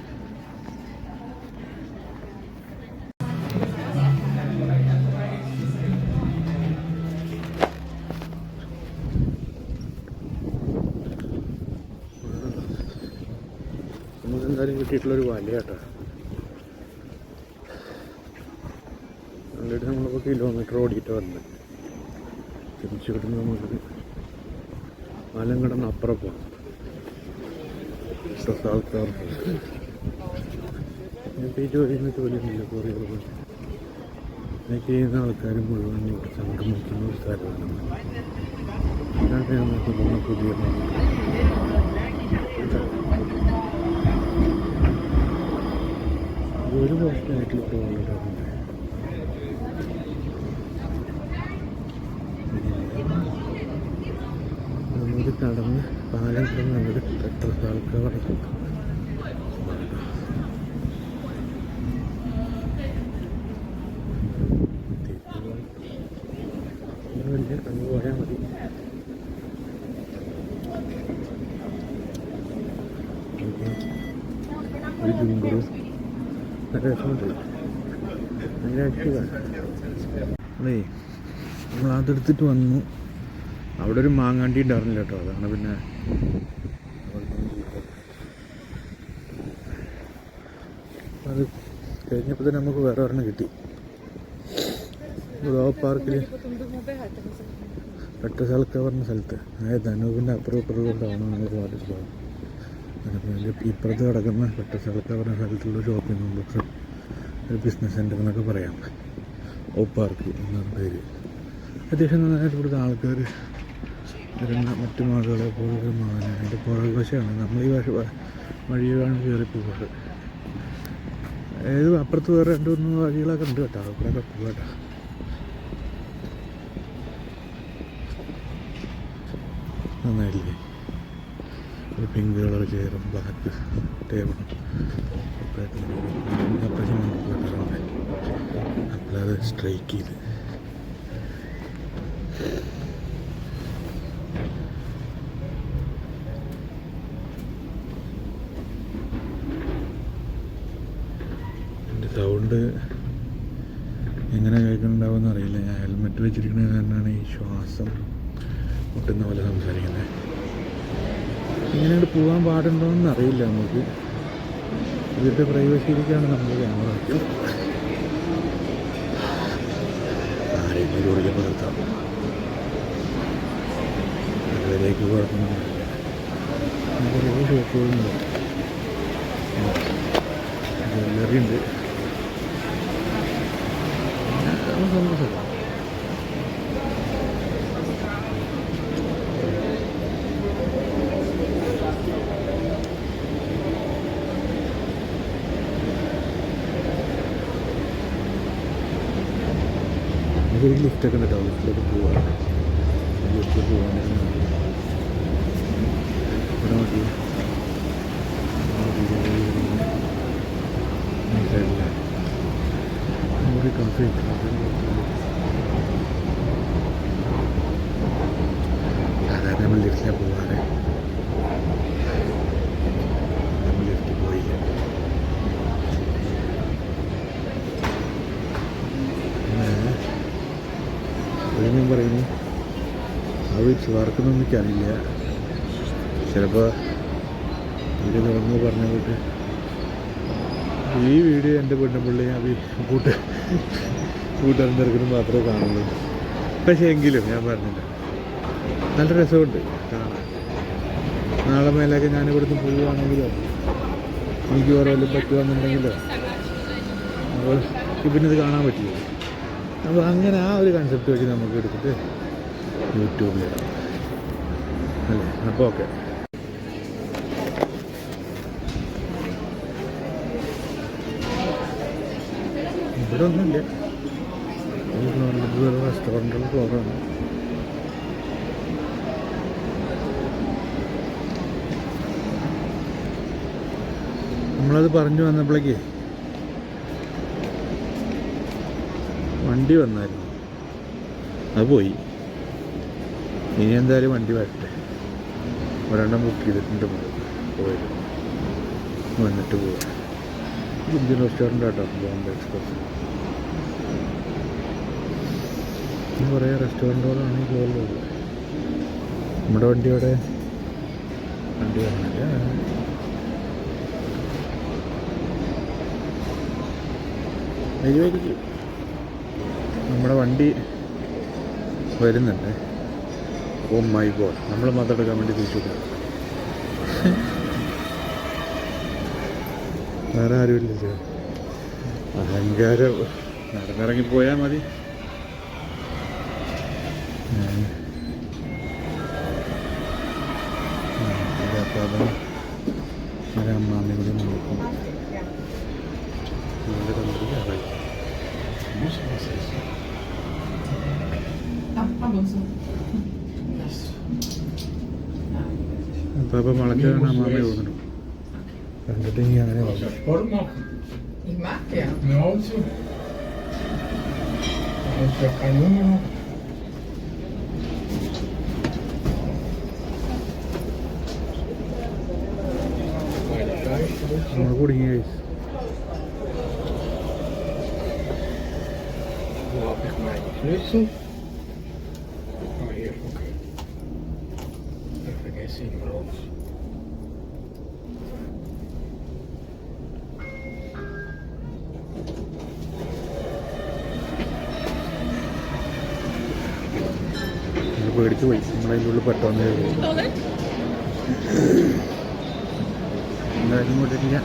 നമുക്കെന്തായാലും കിട്ടിയിട്ടുള്ളൊരു വലയാട്ടോ. എന്നിട്ട് നമ്മളിപ്പോൾ കിലോമീറ്റർ ഓടിയിട്ട് വന്നത്. തിരിച്ചു കിട്ടുന്ന നമുക്ക് പാലം കിടന്ന് അപ്പുറം പോകണം. ആൾക്കാർ ഇപ്പോൾ ഈ ജോലിയൊന്നുമില്ല. കൊറിയർ ഇതൊക്കെ ചെയ്യുന്ന ആൾക്കാർ മുഴുവൻ ഇവിടെ സംഗമിക്കുന്ന ഒരു സ്ഥലമാണ്. അതാണ് നമുക്ക് പുതിയ ഒരു വർഷമായിട്ടുള്ള പ്രോഗ്രാമുണ്ട്. നമ്മൾ കടന്ന് പാലം കിടന്ന് നമ്മുടെ എത്ര ആൾക്കാർ നടക്കും. വലിയ അങ്ങ് പോയാൽ മതി. ഒരു ജുങ്കറും രസമുണ്ട്. ഭയങ്കര ആക്റ്റീവാണ്. അതെ, നമ്മളതെടുത്തിട്ട് വന്നു. അവിടെ ഒരു മാങ്ങാണ്ടി ഉണ്ടായിരുന്നില്ല കേട്ടോ. അതാണ് പിന്നെ അത് കഴിഞ്ഞപ്പോൾ തന്നെ നമുക്ക് വേറെ ഒരെണ്ണം കിട്ടി. ഗോ പാർക്കിൽ പെട്ടസ്ഥലക്ക പറഞ്ഞ സ്ഥലത്ത്, അതായത് ധനൂപിൻ്റെ അപ്പുറം ഇപ്പുറം ടൗൺ നമ്മൾ പാലിച്ചു. അതിൻ്റെ ഇപ്പുറത്ത് കിടക്കുന്ന പെട്ടസ്ഥലക്ക പറഞ്ഞ സ്ഥലത്തുള്ള ഷോപ്പിംഗ് കോംപ്ലക്സ്, ഒരു ബിസിനസ് സെൻ്റർ എന്നൊക്കെ പറയാം. ഓ പാർക്ക് എന്നാണ് പേര്. അത്യാവശ്യം നന്നായിട്ട് ഇവിടുത്തെ ആൾക്കാർ വരുന്ന മറ്റു മാളുകളെ പോലെ മാന അതിൻ്റെ പുറകുവശമാണ്. നമ്മൾ ഈ വഴിയാണ് കയറി പോകാറ്. ഏത് അപ്പുറത്ത് വേറെ 2-3 വഴികളൊക്കെ ഉണ്ട് കേട്ടോ. അവിടെയൊക്കെ പോകാട്ടോ. നന്നായില്ലേ? ഒരു പിങ്ക് കളർ ചെയറും ബ്ലാക്ക് ടേബിളും അപ്രാവശ്യം അപ്പോഴത് സ്ട്രൈക്ക് ചെയ്ത് സൗണ്ട് എങ്ങനെ കേൾക്കുന്നുണ്ടാവുമെന്ന് അറിയില്ല. ഞാൻ ഹെൽമെറ്റ് വെച്ചിരിക്കുന്ന കാരണമാണ് ഈ ശ്വാസം മുട്ടുന്ന പോലെ സംസാരിക്കുന്നത്. ഇങ്ങനെ പോകാൻ പാടുണ്ടോയെന്ന് അറിയില്ല നമുക്ക്. ഇവരുടെ പ്രൈവസിയിലേക്കാണ് നമ്മൾ ക്യാമറ വയ്ക്കുന്നത്. ആരെങ്കിലും ജോലിക്ക് നിർത്താം. അതിലേക്ക് കുഴപ്പമൊന്നുമില്ല. കുറേ ഷോപ്പുകളുണ്ട്, ജ്വല്ലറി ഉണ്ട്. സന്തോഷം. ഒരു ലിഫ്റ്റൊക്കെ ഉണ്ട് കേട്ടോ. ലിഫ്റ്റിലൊക്കെ പോവാം. ലിഫ്റ്റിൽ പോകാനായിരുന്നു ഇവിടെ നോക്കി. ഒരു കാഫി സാധാരണ നമ്മൾ ലിഫ്റ്റിലാണ് പോകാറ്. നമ്മൾ ലിഫ്റ്റിൽ പോയില്ല. ഞാൻ പറയുന്നു അത് വർക്കൊന്നും എനിക്കറിയില്ല. ചിലപ്പോൾ വീഡിയോ തുറന്ന് പറഞ്ഞ പോയിട്ട് ഈ വീഡിയോ എൻ്റെ പെണ്ണുപിള്ളി കൂട്ടുകാരൻ തിരക്കിനും മാത്രമേ കാണുള്ളൂ. പക്ഷേ എങ്കിലും ഞാൻ പറഞ്ഞില്ല, നല്ല രസമുണ്ട് കാണാൻ. നാളെ മേലൊക്കെ ഞാനിവിടുന്ന് പോവുകയാണെങ്കിലോ എനിക്ക് വേറെ വല്ലതും പറ്റുകയെന്നുണ്ടെങ്കിലോ അപ്പോൾ പിന്നെ ഇത് കാണാൻ പറ്റില്ല. അപ്പോൾ അങ്ങനെ ആ ഒരു കൺസെപ്റ്റ് വെച്ച് നമുക്ക് എടുത്തിട്ട് യൂട്യൂബിലിടാം അല്ലേ? അപ്പോൾ ഓക്കെ. ഇവിടെ ഒന്നുമില്ല. ഇത് റെസ്റ്റോറൻറ്റുകൾ ഫ്ലോറാണ്. നമ്മളത് പറഞ്ഞു വന്നപ്പോഴേക്ക് വണ്ടി വന്നായിരുന്നു, അത് പോയി. ഇനി എന്തായാലും വണ്ടി വരട്ടെ. ഒരെണ്ണം ബുക്ക് ചെയ്തിട്ടുണ്ട്, പോയത് വന്നിട്ട് പോവാം. ഇന്ത്യൻ റെസ്റ്റോറൻ്റ് ആട്ടോ, ബോംബെ എക്സ്പ്രസ്. കുറേ റെസ്റ്റോറൻറ്റുകളാണ് ഈ ഗോളിലുള്ളത്. നമ്മുടെ വണ്ടിയോടെ വണ്ടി വന്നില്ല. വരുമായിരിക്കും. നമ്മുടെ വണ്ടി വരുന്നുണ്ട്. ഓ മൈ ഗോഡ്, നമ്മൾ മാത്രം എടുക്കാൻ വേണ്ടി തിരിച്ചു. വേറെ ആരുമില്ലല്ലോ. അഹങ്കാരം. നടന്നിറങ്ങിപ്പോയാൽ മതി. അമ്മാമ്മ കൂടി നോക്കും. അപ്പം വളച്ചാണ് അമ്മാമ്മ പോകുന്നുണ്ട്. കണ്ടിട്ട് ഇനി അങ്ങനെ വന്നു. നമ്മൾ കുടുങ്ങി guys. Laat ik mij knutsel. Oh, hier, oké. Even geen zien voor ons. പേടിച്ച് പോയി. നമ്മളതിൻ്റെ ഉള്ളിൽ പെട്ടോന്ന് എന്തായാലും കൊണ്ടിട്ടില്ല.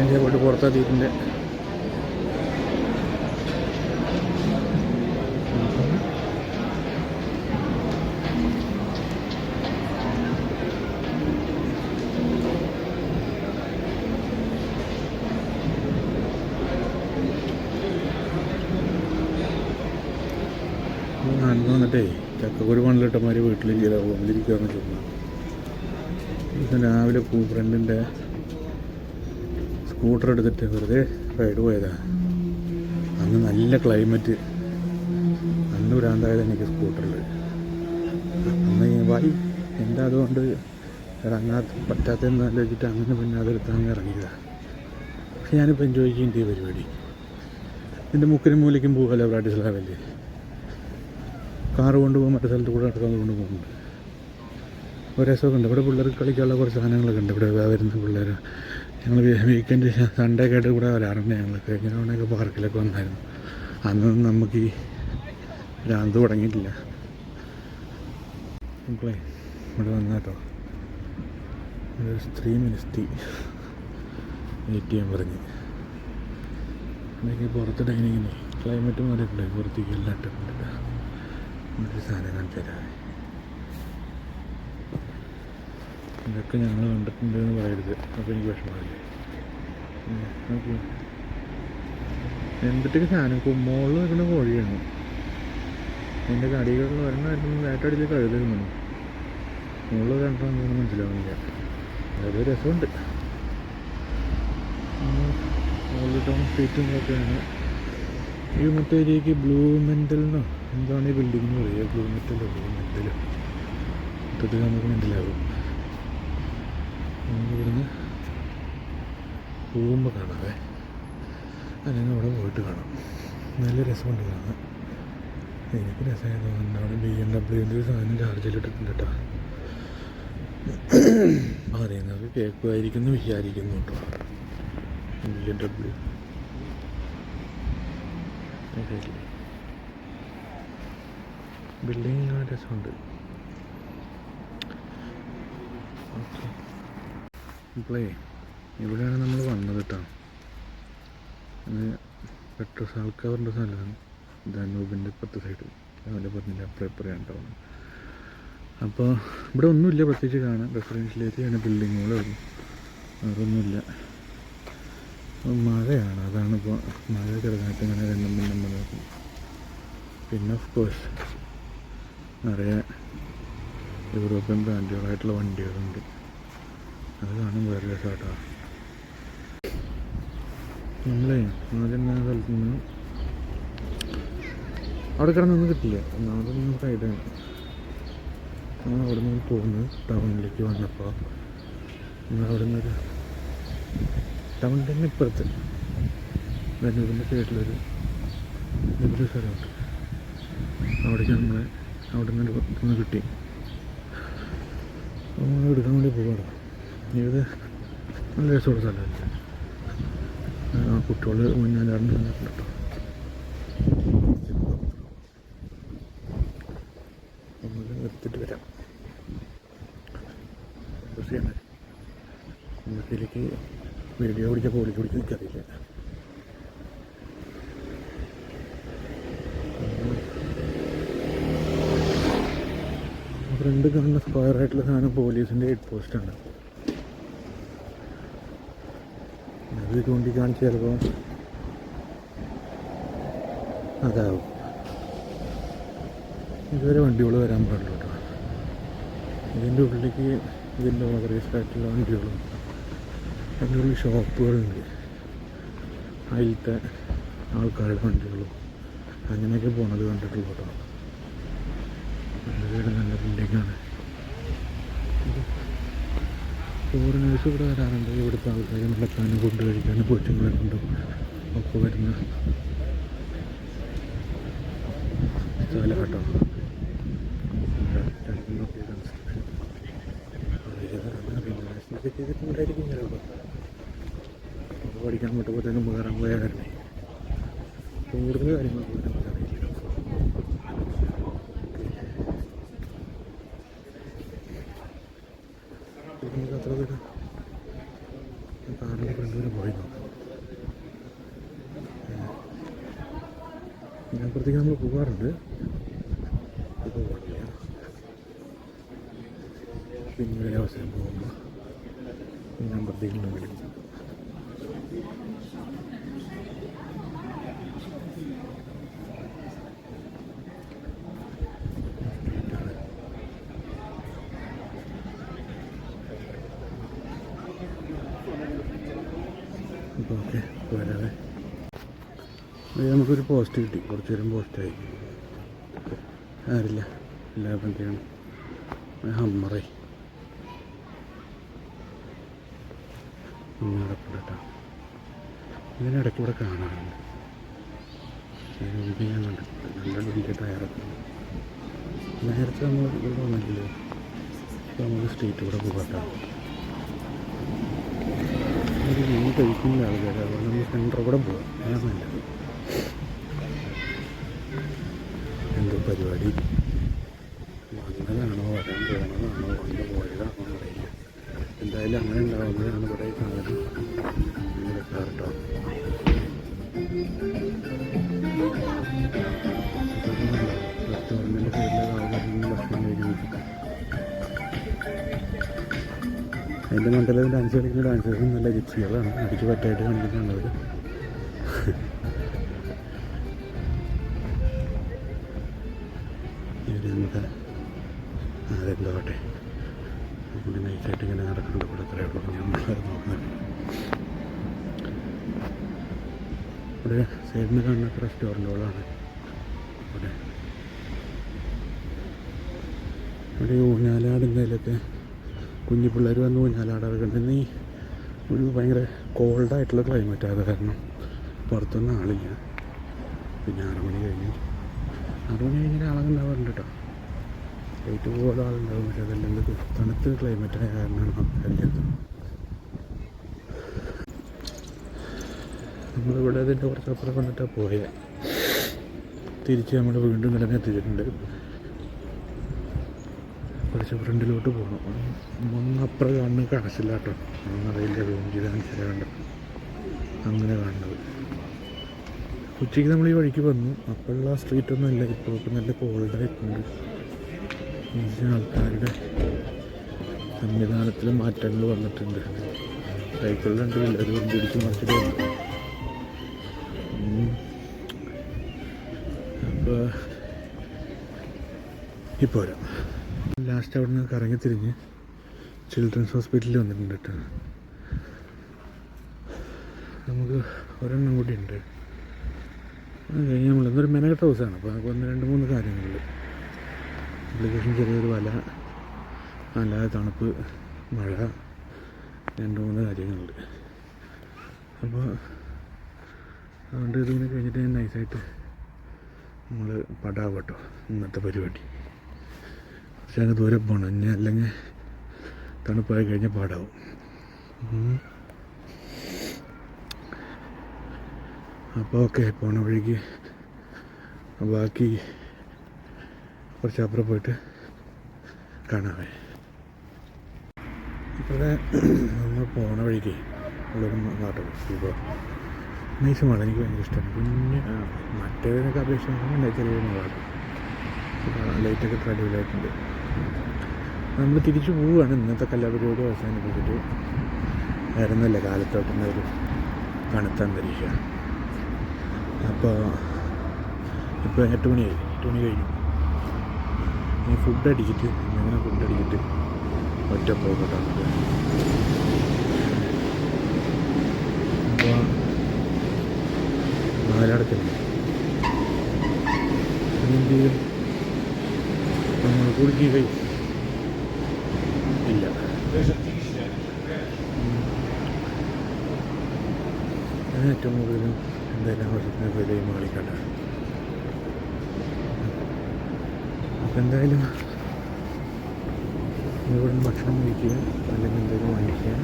എൻ്റെ പോയിട്ട് പുറത്തെത്തിയിട്ടുണ്ട്. നടന്നു വന്നിട്ടേ ചക്കക്കുരു മണ്ണിലിട്ടമാര് റൂമിലിരിക്കുകയെന്ന് ചുമ്മാ. ഇപ്പം രാവിലെ ഫ്രണ്ടിൻ്റെ സ്കൂട്ടർ എടുത്തിട്ട് വെറുതെ റൈഡ് പോയതാണ്. അന്ന് നല്ല ക്ലൈമറ്റ്. അന്ന് ഭ്രാന്തായത് എനിക്ക് സ്കൂട്ടറിൽ. അന്ന് വായി എന്താ അതുകൊണ്ട് ഇറങ്ങാത്ത പറ്റാത്തതെന്ന് ആലോചിച്ചിട്ട് അങ്ങനെ പിന്നെ അതെടുത്താൽ ഇറങ്ങിയതാണ്. പക്ഷെ ഞാനിപ്പോൾ എൻജോയ് ചെയ്യേണ്ട ഈ പരിപാടി. എൻ്റെ മുക്കിനും മൂലയ്ക്കും പോകല്ലോ പ്രാക്ടീസ് ലാവല്ലേ. കാറ് കൊണ്ടുപോകാൻ മറ്റേ സ്ഥലത്ത് കൂടെ നടക്കാൻ കൊണ്ട് പോകുന്നുണ്ട്. ഒരു രസമൊക്കെ ഉണ്ട്. ഇവിടെ പിള്ളേർക്ക് കളിക്കാനുള്ള കുറച്ച് സാധനങ്ങളൊക്കെ ഉണ്ട്. ഇവിടെ വരുന്ന പിള്ളേർ ഞങ്ങൾ വീക്കെൻഡ് സൺഡേ ഒക്കെ ആയിട്ട് ഇവിടെ വരാറുണ്ട്. ഞങ്ങൾക്ക് ഇങ്ങനെ ഉണ്ടെങ്കിൽ പാർക്കിലൊക്കെ വന്നായിരുന്നു. അന്നൊന്നും നമുക്ക് ഈ ഭ്രാന്ത് തുടങ്ങിയിട്ടില്ല. മക്കളെ ഇവിടെ വന്നാട്ടോ ഒരു സ്ത്രീ മിനിസ്റ്റി വെയിറ്റ് ചെയ്യാൻ പറഞ്ഞ്. അല്ലെങ്കിൽ പുറത്ത് ഡൈനിങ്ങിന് ക്ലൈമറ്റ് മാറിയിട്ടുണ്ട്. പുറത്തേക്ക് എല്ലാം ഇട്ടിട്ടുണ്ട്. ഒരു സാധനം കാണിച്ചു തരാം. ഇതൊക്കെ ഞങ്ങൾ കണ്ടിട്ടുണ്ടെന്ന് പറയരുത്. അപ്പോൾ എനിക്ക് വിഷമമില്ല. നോക്കി എന്തിട്ടൊക്കെ സാധനം മുകളിൽ നിൽക്കുന്ന കോഴിയാണ്. എൻ്റെ കടികളിൽ ഒരെണ്ണം നേട്ടടിച്ച് കഴുതുന്നു. മുകളിൽ കണ്ടാൽ മനസ്സിലാവുന്നില്ല. അതൊരു രസമുണ്ട്. മുകളിലിട്ട് സ്ട്രീറ്റും ഒക്കെയാണ്. ഈ മറ്റേ ഏരിയക്ക് ബ്ലൂ മെൻ്റലിനോ എന്താണ് ഈ ബിൽഡിങ്ങിന് പറയുക? ബ്ലൂ മെറ്റലോ മൊത്തത്തിൽ നമുക്ക് മനസ്സിലാകും. ഇവിടുന്ന് പോകുമ്പോൾ കാണാവേ, അല്ലെങ്കിൽ അവിടെ പോയിട്ട് കാണാം. നല്ല രസമുണ്ട് കാണാൻ. എനിക്ക് രസമായി തോന്നുന്നുണ്ട്. അവിടെ BMW ഒരു സാധനം ചാർജിലിട്ടിട്ടുണ്ട് കേട്ടോ. പറയുന്നത് കേൾക്കുമായിരിക്കുന്നു വിചാരിക്കുന്നു കേട്ടോ. BMW ബിൽഡിങ് കാണാൻ രസമുണ്ട്. ഓക്കെ, ഇപ്പോഴേ ഇവിടെയാണ് നമ്മൾ വന്നത് കേട്ടോ. ഇത് പെട്രോൾ ആൾക്കാരുടെ സ്ഥലമാണ്. ധനൂപിൻ്റെ ഇപ്പുറത്തെ സൈഡ് രാവിലെ പറഞ്ഞില്ല അപ്പുറം ടൗൺ. അപ്പോൾ ഇവിടെ ഒന്നുമില്ല പ്രത്യേകിച്ച് കാണാൻ. റെസിഡൻഷ്യൽ ഏരിയയാണ്, ബിൽഡിങ്ങുകളും അതൊന്നുമില്ല. മഴയാണ്, അതാണിപ്പോൾ മഴ ചെറുതായിട്ട് ഇങ്ങനെ രണ്ടും പിന്നും നോക്കും. പിന്നെ ഓഫ് കോഴ്സ് നിറയെ യൂറോപ്യൻ ബ്രാൻഡുകളായിട്ടുള്ള വണ്ടികളുണ്ട്. അത് കാണാൻ വേറെ രസമാട്ടോ. നമ്മളെ ആദ്യം സ്ഥലത്ത് നിന്ന് അവിടെ കിടന്നൊന്നും കിട്ടില്ല. ഒന്നാമത് നമുക്ക് ഐഡിയാണ്. നമ്മൾ അവിടെ നിന്ന് പോകുന്നത് ടൗണിലേക്ക് വന്നപ്പോൾ അവിടെ നിന്നൊരു ടൗണിൻ്റെ തന്നെ ഇപ്പുറത്ത് ധനൂപിൻ്റെ സൈഡിലൊരു സ്ഥലമുണ്ട്. അവിടേക്ക് നമ്മളെ അവിടെ നിന്ന് കിട്ടി. നമ്മൾ എടുക്കാൻ വേണ്ടി പോകാറ്. ഇത് നല്ല രസമുള്ള സ്ഥലമല്ല. കുട്ടികൾ മുന്നാലാറിന് നിന്നിട്ടുണ്ട് കേട്ടോ. നമ്മൾ നിർത്തിയിട്ട് വരാം. കൃഷിയാണ്. നമുക്കിലേക്ക് വീഡിയോ പിടിച്ച പോലീസ് പിടിച്ച് നിൽക്കറിയില്ല. ഫ്രണ്ട് കാണുന്ന സ്ക്വയറായിട്ടുള്ള സാധനം പോലീസിൻ്റെ ഹെഡ് പോസ്റ്റാണ്. അത് ചൂണ്ടിക്കാണിച്ച് ചിലപ്പോൾ അതാവും. ഇതുവരെ വണ്ടികൾ വരാൻ പാടില്ല കേട്ടോ. ഇതിൻ്റെ ഉള്ളിലേക്ക് ഇതിൻ്റെ ഓതറൈസ്ഡായിട്ടുള്ള വണ്ടികളും അതിൻ്റെ ഉള്ളിൽ ഷോപ്പുകളുണ്ട്. അതിലത്തെ ആൾക്കാരുടെ വണ്ടികളും അങ്ങനെയൊക്കെ പോണത് കണ്ടിട്ടുള്ളൂ കേട്ടോ. നല്ല ബിൽഡിങ്ങാണ്. ഫോറിനേഴ്സ് ഇവിടെ വരാറുണ്ട്. ഇവിടുത്തെ ആൾക്കാർ നടക്കാനും ഫുഡ് കഴിക്കാനും കൊച്ചുങ്ങളെ കൊണ്ടും ഒക്കെ വരുന്ന സ്ഥലം കേട്ടോ. ചെയ്തിട്ടുണ്ടായിരിക്കും ചിലപ്പോൾ അത് പഠിക്കാൻ വിട്ടപ്പോഴത്തേനും വേറെ പോയ കാരണേ കൂടുതൽ കാര്യങ്ങളൊന്നും നമുക്കറിയില്ല. നമുക്ക് അത്ര ദൂരം കാറിൻ്റെ ഫ്രണ്ട് വരെ പോയി നോക്കാം. ഇതിനപ്പുറത്തേക്ക് നമ്മൾ പോകാറുണ്ട്. ഇപ്പോൾ പോകില്ല. പിന്നീട് അവസരം പോകുമ്പോൾ ഇതിനപ്പുറത്തേക്ക് നോക്കി അപ്പോൾ ഓക്കെ വരാതെ നമുക്കൊരു പോസ്റ്റ് കിട്ടി. കുറച്ച് നേരം പോസ്റ്റായി. ആരില്ല, എല്ലാ ബന്ധിയാണ് ഹമ്മറേ നടക്കട്ടോ. ഇതിനിടയ്ക്ക് ഇവിടെ കാണാറുണ്ട്. ഇതിന് മുമ്പ് ഞാൻ കണ്ടിട്ടുണ്ട്. നല്ല വലിയ ടയറൊക്കെ ഉണ്ട്. നേരത്തെ നമ്മൾ ഇവിടെ വന്നെങ്കിൽ നമുക്ക് സ്ട്രീറ്റ് കൂടെ പോകട്ടോ. ഒരു മീൻ കഴിക്കുന്ന ആൾക്കാർ അതുകൊണ്ട് നമ്മൾ സെൻറ്റർ കൂടെ പോകാം. അതാണ് നല്ലത്. എന്തോ പരിപാടി വന്നതാണോ വരാൻ പോകുന്നതാണോ വന്ന് പോയതാണോ അറിയില്ല. എന്തായാലും അങ്ങനെ ഉണ്ടാവുന്നതാണ് ഇവിടെ കാണുന്നത്. കേട്ടോ റെസ്റ്റോറൻറ്റിൻ്റെ സൈഡിലെ ആൾക്കാരിൽ ഭക്ഷണം കഴിക്കുന്നത്. അതിൻ്റെ മണ്ഡലത്തിൽ ഡാൻസ് കളിക്കുന്ന ഡാൻസേഴ്സും നല്ല ജിപ്സികളാണ്. അടിച്ച് പറ്റായിട്ട് കാണിക്കുന്നതാണ് അവർ. ഇവർ നമുക്ക് അതെന്തോട്ടെ ഇങ്ങനെ നൈസായിട്ട് ഇങ്ങനെ നടക്കുന്നുണ്ട്. ഇവിടെ എത്രയേ ഉള്ളൂ നമ്മളത് നോക്കുന്നത്. ഇവിടെ സൈഡിൽ നിന്ന് കാണുന്ന റെസ്റ്റോറൻറ്റുകളാണ്. ഇവിടെ ഊഞ്ഞാലാടുന്നതിലൊക്കെ കുഞ്ഞു പിള്ളേർ വന്ന് ഊഞ്ഞാലാടാറൊക്കെ ഉണ്ട്. ഈ ഒരു ഭയങ്കര കോൾഡായിട്ടുള്ള ക്ലൈമറ്റാണ് കാരണം പുറത്തൊന്നും ആളില്ല. പിന്നെ 6 മണി കഴിഞ്ഞ് ആളൊക്കെ ഉണ്ടാവാറുണ്ട് കേട്ടോ. ലൈറ്റ് പോലെ ആളുണ്ടാവും. പക്ഷെ അതല്ലെങ്കിൽ തണുത്ത ക്ലൈമറ്റായ കാരണമാണ് ആൾക്കാരില്ലാത്തത്. നമ്മളിവിടെ അതിൻ്റെ കുറച്ചപ്പുറം വന്നിട്ടാണ് പോയത്. തിരിച്ച് നമ്മൾ വീണ്ടും നിലനെ എത്തിച്ചിട്ടുണ്ട്. കുറച്ച് ഫ്രണ്ടിലോട്ട് പോകണം. ഒന്നപ്പുറം കാണുന്നത് കാശില്ല കേട്ടോ. അറിയില്ല റൂം ചെയ്താൽ ശരിയാകണ്ട അങ്ങനെ കാണുന്നത്. ഉച്ചയ്ക്ക് നമ്മൾ ഈ വഴിക്ക് വന്നു. അപ്പോഴുള്ള സ്ട്രീറ്റൊന്നും അല്ല. ഇപ്പോൾ നല്ല കോൾഡായിട്ടുണ്ട്. ആൾക്കാരുടെ സംവിധാനത്തിൽ മാറ്റങ്ങൾ വന്നിട്ടുണ്ട്. സൈക്കിളിലുണ്ട് എല്ലാവരും പിടിച്ച് മറിച്ചിട്ട് വന്നു. അപ്പോൾ ഇപ്പോൾ വരാം. ലാസ്റ്റ് അവിടെ നിന്ന് കറങ്ങി തിരിഞ്ഞ് ചിൽഡ്രൻസ് ഹോസ്പിറ്റലിൽ വന്നിട്ടുണ്ട് കേട്ടോ. നമുക്ക് ഒരെണ്ണം കൂടി ഉണ്ട്. അത് കഴിഞ്ഞ് നമ്മൾ ഇന്നൊരു മെനക്കെട്ട ഹൗസാണ്. അപ്പോൾ നമുക്ക് 1-2-3 കാര്യങ്ങളുണ്ട്. ആപ്ലിക്കേഷൻ ചെറിയൊരു വല, അല്ലാതെ തണുപ്പ്, മഴ, 2-3 കാര്യങ്ങളുണ്ട്. അപ്പോൾ അതുകൊണ്ട് ഇതിങ്ങനെ കഴിഞ്ഞിട്ട് ഞാൻ നൈസായിട്ട് നമ്മൾ പടാവും കേട്ടോ ഇന്നത്തെ പരിപാടി. പക്ഷേ അങ്ങ് ദൂരെ പോകണം. ഇനി അല്ലെങ്കിൽ തണുപ്പായി കഴിഞ്ഞാൽ പാടാവും. അപ്പോൾ ഓക്കെ, പോണ വഴിക്ക് ബാക്കി കുറച്ച് അപ്പുറം പോയിട്ട് കാണാവേ. ഇപ്പോഴേ നമ്മൾ പോണ വഴിക്ക് ഉള്ളൊരു നാട്ടിൽ ഇപ്പോൾ നൈസ് മഴ എനിക്ക് ഭയങ്കര ഇഷ്ടമാണ്. കുഞ്ഞ് മറ്റേതിനൊക്കെ അപേക്ഷിച്ച് ചെറിയ മഴ. ലൈറ്റൊക്കെ ഇത്ര അടിപൊളിയായിട്ടുണ്ട്. നമ്മൾ തിരിച്ചു പോവുകയാണ്. ഇന്നത്തെ കലാപരിപാടി അവസാനിപ്പിച്ചിട്ട് ആയിരുന്നല്ലേ കാലത്തോട്ടുന്ന ഒരു തണുത്ത അന്തരീക്ഷം. അപ്പോൾ ഇപ്പോൾ 8 മണിയായി. 8 മണി കഴിഞ്ഞു. ഇനി ഫുഡ് അടിച്ചിട്ട് ഒറ്റ പോകട്ടെ. അപ്പോൾ നാലടക്കല്ലേ എന്ത് ചെയ്യും? നമ്മൾ കുടുക്കി കഴിയും ഇല്ല. ഞാൻ ഏറ്റവും കൂടുതലും എന്തായാലും ആവശ്യത്തിന് വിലയും മാളിക്കട്ടെ. അപ്പം എന്തായാലും ഇവിടെ നിന്ന് ഭക്ഷണം കഴിക്കുക അല്ലെങ്കിൽ എന്തെങ്കിലും വാങ്ങിക്കുക,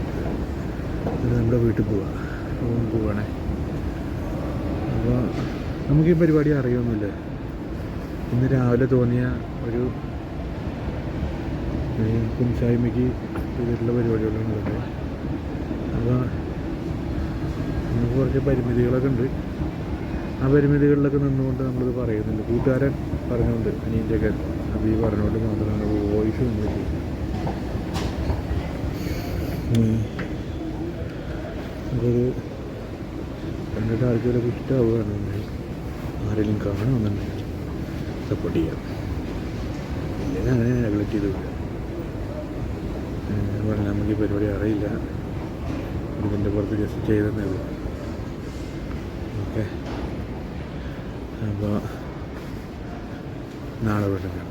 എന്നിട്ട് നമ്മുടെ വീട്ടിൽ പോവുകയാണേ. അപ്പോൾ നമുക്ക് ഈ പരിപാടി അറിയൊന്നുമില്ല. ഇന്ന് രാവിലെ തോന്നിയ ഒരു കുഞ്ചായ്മയ്ക്ക് ചെയ്തിട്ടുള്ള പരിപാടികളുള്ളത്. അപ്പോൾ നമുക്ക് കുറച്ച് പരിമിതികളൊക്കെ ഉണ്ട്. ആ പരിമിതികളിലൊക്കെ നിന്നുകൊണ്ട് നമ്മളിത് പറയുന്നുണ്ട്. കൂട്ടുകാരൻ പറഞ്ഞുകൊണ്ട് അനിയൻ്റെയൊക്കെ അത് ഈ പറഞ്ഞുകൊണ്ട് മാത്രമാണ് വോയിസ് നമ്മൾ ചെയ്യുന്നത്. നമുക്കൊരു കണ്ടിട്ട് ആൾക്കാരൊക്കെ ഇഷ്ടമാവുകയാണെന്നുണ്ടെങ്കിൽ ആരെങ്കിലും കാണുമെന്നുണ്ടെങ്കിൽ സപ്പോർട്ട് ചെയ്യാം. ഇല്ലെങ്കിൽ അങ്ങനെ നെഗ്ലക്റ്റ് ചെയ്ത് വിടുക. പറഞ്ഞാൽ നമുക്ക് ഈ പരിപാടി അറിയില്ല, ഇതിൻ്റെ പുറത്ത് ജസ്റ്റ് ചെയ്തെന്നേ ഉള്ളൂ. ഓക്കെ, അപ്പോൾ നാളെ വീണ്ടും കാണാം.